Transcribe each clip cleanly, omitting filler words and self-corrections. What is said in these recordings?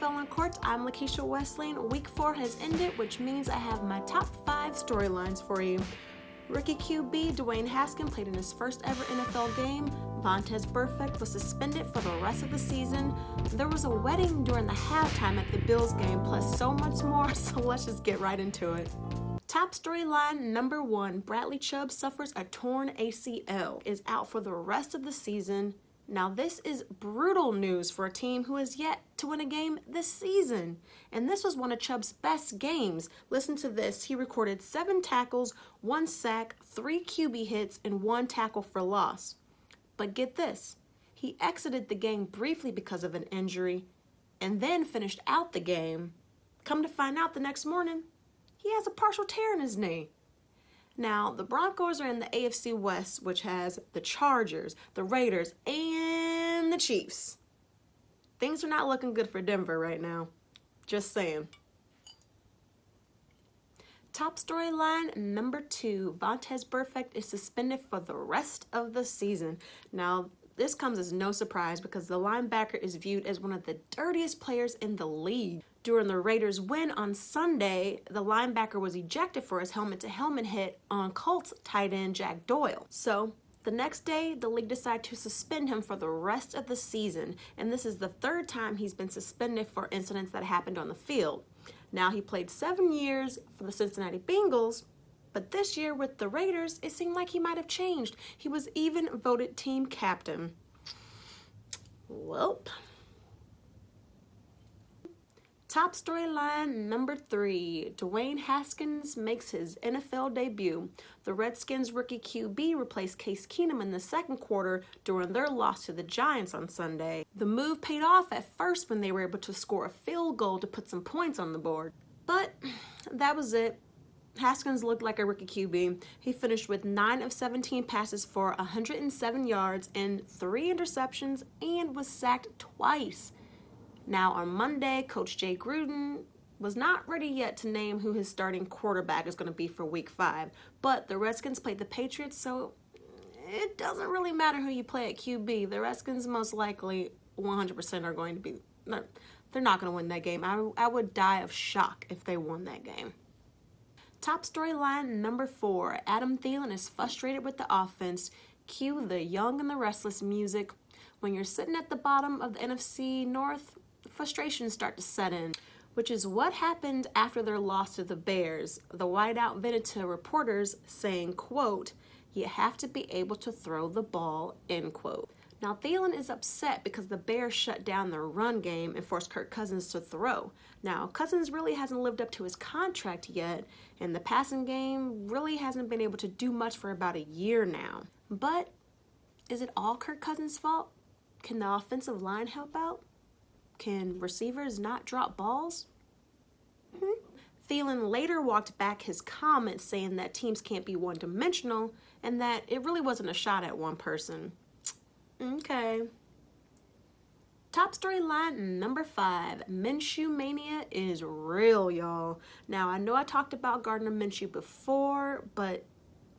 NFL Uncorked. I'm Lakisha Wesseling. Week 4 has ended, which means I have my top 5 storylines for you. Rookie QB Dwayne Haskins played in his first ever NFL game. Vontaze Burfict was suspended for the rest of the season. There was a wedding during the halftime at the Bills game, plus so much more, so let's just get right into it. Top storyline number 1, Bradley Chubb suffers a torn ACL, is out for the rest of the season. Now this is brutal news for a team who has yet to win a game this season. And this was one of Chubb's best games. Listen to this. He recorded 7 tackles, 1 sack, 3 QB hits, and 1 tackle for loss. But get this. He exited the game briefly because of an injury and then finished out the game. Come to find out the next morning, he has a partial tear in his knee. Now, the Broncos are in the AFC West, which has the Chargers, the Raiders, and the Chiefs. Things are not looking good for Denver right now. Just saying. Top storyline number 2, Vontaze Burfict is suspended for the rest of the season. Now, this comes as no surprise because the linebacker is viewed as one of the dirtiest players in the league. During the Raiders' win on Sunday, the linebacker was ejected for his helmet-to-helmet hit on Colts tight end Jack Doyle. So, the next day, the league decided to suspend him for the rest of the season, and this is the 3rd time he's been suspended for incidents that happened on the field. Now, he played 7 years for the Cincinnati Bengals, but this year with the Raiders, it seemed like he might have changed. He was even voted team captain. Welp. Top storyline number 3, Dwayne Haskins makes his NFL debut. The Redskins rookie QB replaced Case Keenum in the second quarter during their loss to the Giants on Sunday. The move paid off at first when they were able to score a field goal to put some points on the board. But that was it. Haskins looked like a rookie QB. He finished with 9 of 17 passes for 107 yards and 3 interceptions and was sacked twice. Now, on Monday, Coach Jay Gruden was not ready yet to name who his starting quarterback is going to be for Week 5. But the Redskins played the Patriots, so it doesn't really matter who you play at QB. The Redskins most likely 100% are going to be... They're not going to win that game. I would die of shock if they won that game. Top storyline number 4, Adam Thielen is frustrated with the offense. Cue the Young and the Restless music. When you're sitting at the bottom of the NFC North, frustrations start to set in, which is what happened after their loss to the Bears. The wideout vented to reporters saying, quote, "You have to be able to throw the ball," end quote. Now, Thielen is upset because the Bears shut down their run game and forced Kirk Cousins to throw. Now, Cousins really hasn't lived up to his contract yet, and the passing game really hasn't been able to do much for about a year now. But is it all Kirk Cousins' fault? Can the offensive line help out? Can receivers not drop balls? Thielen later walked back his comments saying that teams can't be one-dimensional and that it really wasn't a shot at one person. Okay. Top storyline number 5, Minshew mania is real, y'all. Now, I know I talked about Gardner Minshew before, but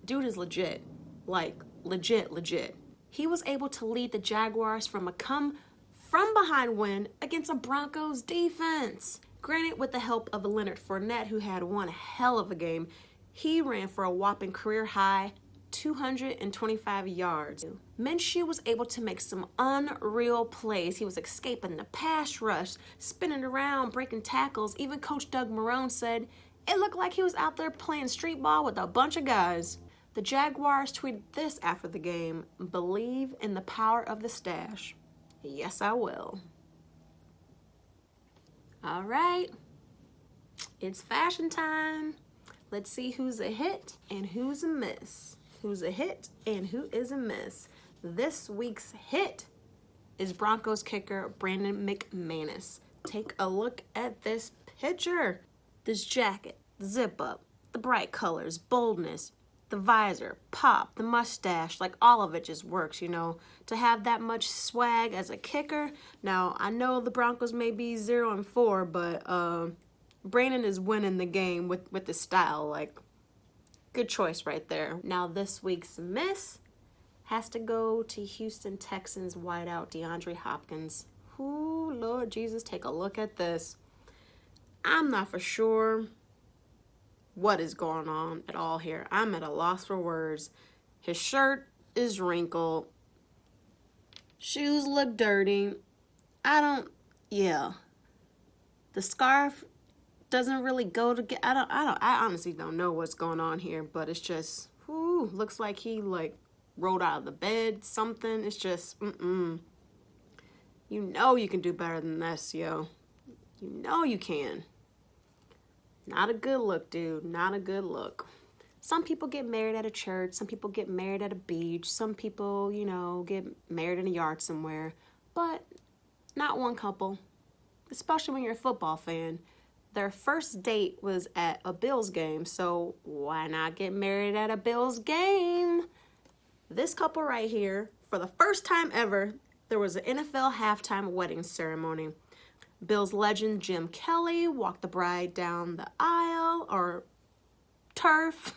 dude is legit. Like, legit. He was able to lead the Jaguars from a come-from-behind win against a Broncos defense. Granted, with the help of Leonard Fournette, who had one hell of a game, he ran for a whopping career-high 225 yards. Minshew was able to make some unreal plays. He was escaping the pass rush, spinning around, breaking tackles. Even Coach Doug Marrone said it looked like he was out there playing street ball with a bunch of guys. The Jaguars tweeted this after the game: "Believe in the power of the stash." Yes, I will. All right, it's fashion time. Let's see who's a hit and who's a miss. Who's a hit and who is a miss. This week's hit is Broncos kicker Brandon McManus. Take a look at this picture. This jacket, the zip up, the bright colors, boldness, the visor, pop, the mustache, like all of it just works, you know. To have that much swag as a kicker. Now, I know the Broncos may be 0-4, but Brandon is winning the game with his style. Like, good choice right there. Now, this week's miss has to go to Houston Texans wideout DeAndre Hopkins. Ooh, Lord Jesus, take a look at this. I'm not for sure what is going on at all here. I'm at a loss for words. His shirt is wrinkled. Shoes look dirty. Yeah. The scarf doesn't really go together. I honestly don't know what's going on here, but it's just, looks like he like rolled out of the bed, something. It's just, You know you can do better than this, yo. You know you can. Not a good look, dude. Not a good look. Some people get married at a church. Some people get married at a beach. Some people, get married in a yard somewhere. But not one couple, especially when you're a football fan. Their first date was at a Bills game, so why not get married at a Bills game? This couple right here, for the first time ever, there was an NFL halftime wedding ceremony. Bills legend Jim Kelly walked the bride down the aisle, or turf.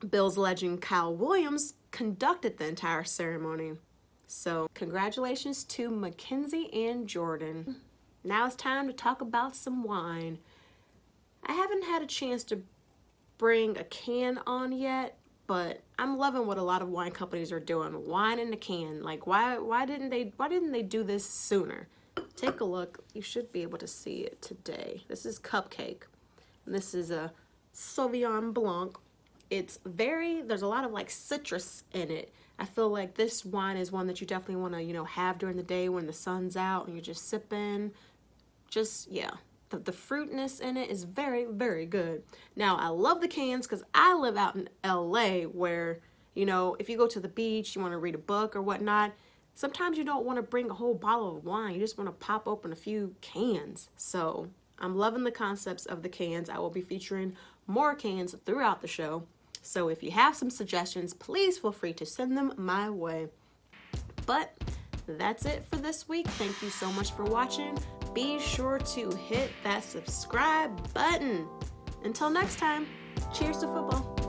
Bills legend Kyle Williams conducted the entire ceremony. So, congratulations to Mackenzie and Jordan. Now it's time to talk about some wine. I haven't had a chance to bring a can on yet, but I'm loving what a lot of wine companies are doing. Wine in a can. Like, why didn't they do this sooner? Take a look. You should be able to see it today. This is Cupcake. And this is a Sauvignon Blanc. There's a lot of like citrus in it. I feel like this wine is one that you definitely want to, have during the day when the sun's out and you're just sipping. The fruitness in it is very, very good. Now, I love the cans because I live out in LA where, if you go to the beach, you want to read a book or whatnot, sometimes you don't want to bring a whole bottle of wine. You just want to pop open a few cans. So I'm loving the concepts of the cans. I will be featuring more cans throughout the show. So if you have some suggestions, please feel free to send them my way. But that's it for this week. Thank you so much for watching. Be sure to hit that subscribe button. Until next time, cheers to football.